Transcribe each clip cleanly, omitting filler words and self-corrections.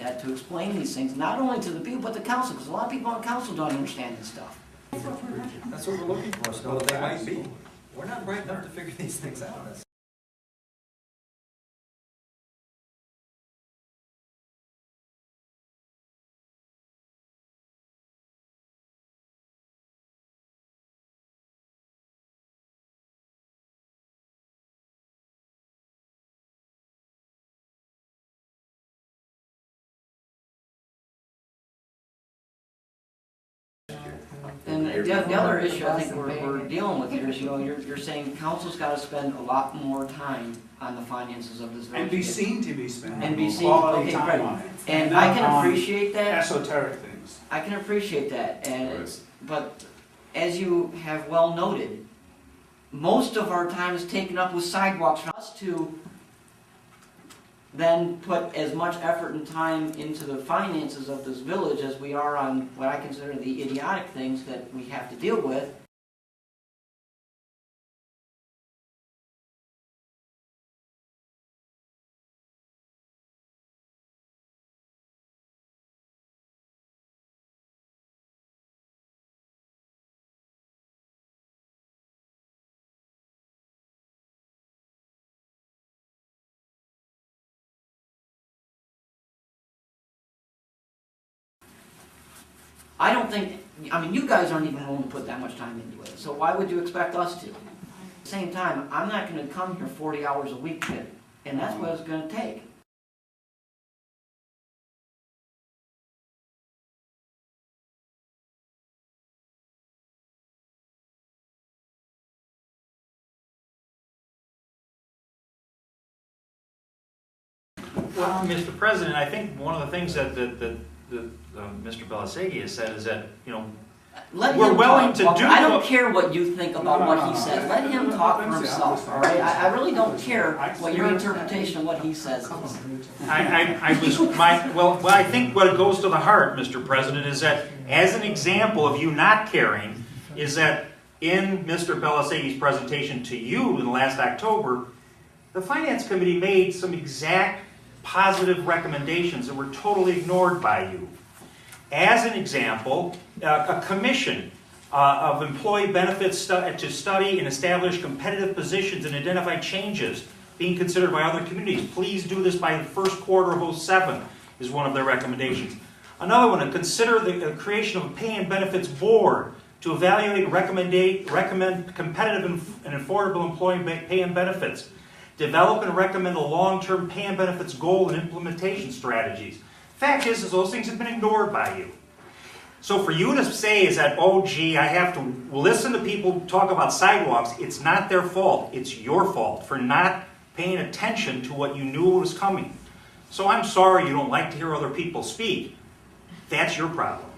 that to explain these things, not only to the people, but the council, because a lot of people on council don't understand this stuff. That's what we're looking for, so what they might be. We're not bright enough to figure these things out. And the other issue I think we're dealing with here is, you're saying council's got to spend a lot more time on the finances of this village. And be seen to be spending And be seen, quality okay, time right. on it. And not I can on appreciate that. Esoteric things. I can appreciate that, and Right. but as you have well noted, most of our time is taken up with sidewalks for us to then put as much effort and time into the finances of this village as we are on what I consider the idiotic things that we have to deal with. I don't think, I mean, you guys aren't even willing to put that much time into it, so why would you expect us to? At the same time, I'm not going to come here 40 hours a week, and that's what it's going to take. Well, Mr. President, I think one of the things that Mr. Belasegi has said is that, Let we're him willing talk, to Walker. do I don't what- care what you think about what he says. Let him talk for himself, all right? I really don't care what your interpretation of what he says is. I think what goes to the heart, Mr. President, is that as an example of you not caring, is that in Mr. Belasegi's presentation to you in last October, the Finance Committee made some exact positive recommendations that were totally ignored by you. As an example, a commission of employee benefits to study and establish competitive positions and identify changes being considered by other communities. Please do this by the first quarter of 2007 is one of their recommendations. Another one, to consider the creation of a pay and benefits board to evaluate and recommend competitive and affordable employee pay and benefits. Develop and recommend a long-term pay and benefits goal and implementation strategies. Fact is those things have been ignored by you. So for you to say is that, oh gee, I have to listen to people talk about sidewalks, it's not their fault, it's your fault for not paying attention to what you knew was coming. So I'm sorry you don't like to hear other people speak. That's your problem.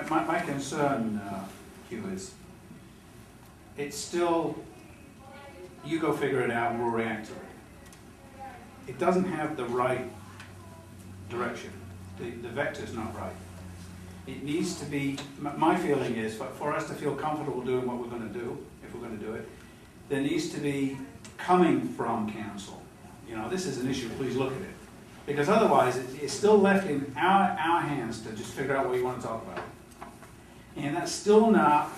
My concern, Hugh, is it's still, you go figure it out and we'll react to it. It doesn't have the right direction. The vector's not right. It needs to be, my feeling is, for us to feel comfortable doing what we're going to do, if we're going to do it, there needs to be coming from council. This is an issue, please look at it. Because otherwise, it's still left in our hands to just figure out what you want to talk about. And that's still not,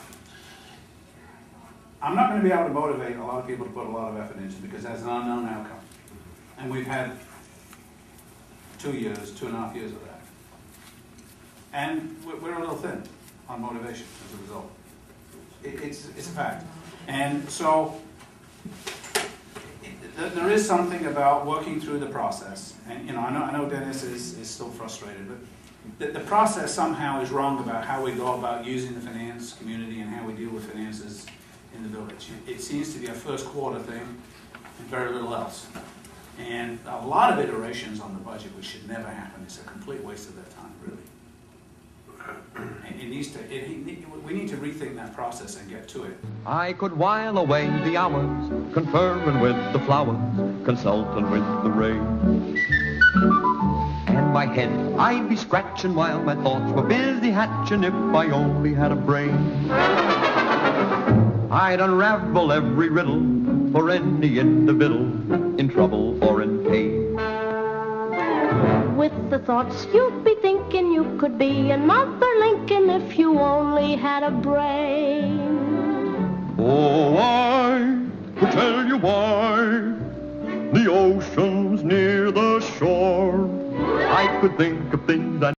I'm not going to be able to motivate a lot of people to put a lot of effort into it because that's an unknown outcome. And we've had 2.5 years of that. And we're a little thin on motivation as a result. It's a fact. And so, there is something about working through the process, and I know Dennis is still frustrated, but the process somehow is wrong about how we go about using the finance community and how we deal with finances in the village. It seems to be a first quarter thing and very little else. And a lot of iterations on the budget which should never happen. It's a complete waste of their time, really. And we need to rethink that process and get to it. I could while away the hours, conferring with the flowers, consulting with the rain. And my head I'd be scratching while my thoughts were busy hatching if I only had a brain. I'd unravel every riddle for any individual in trouble or in pain. With the thoughts you'd be thinking you could be another Lincoln if you only had a brain. Oh, I could tell you why the ocean's near the shore. I could think of things I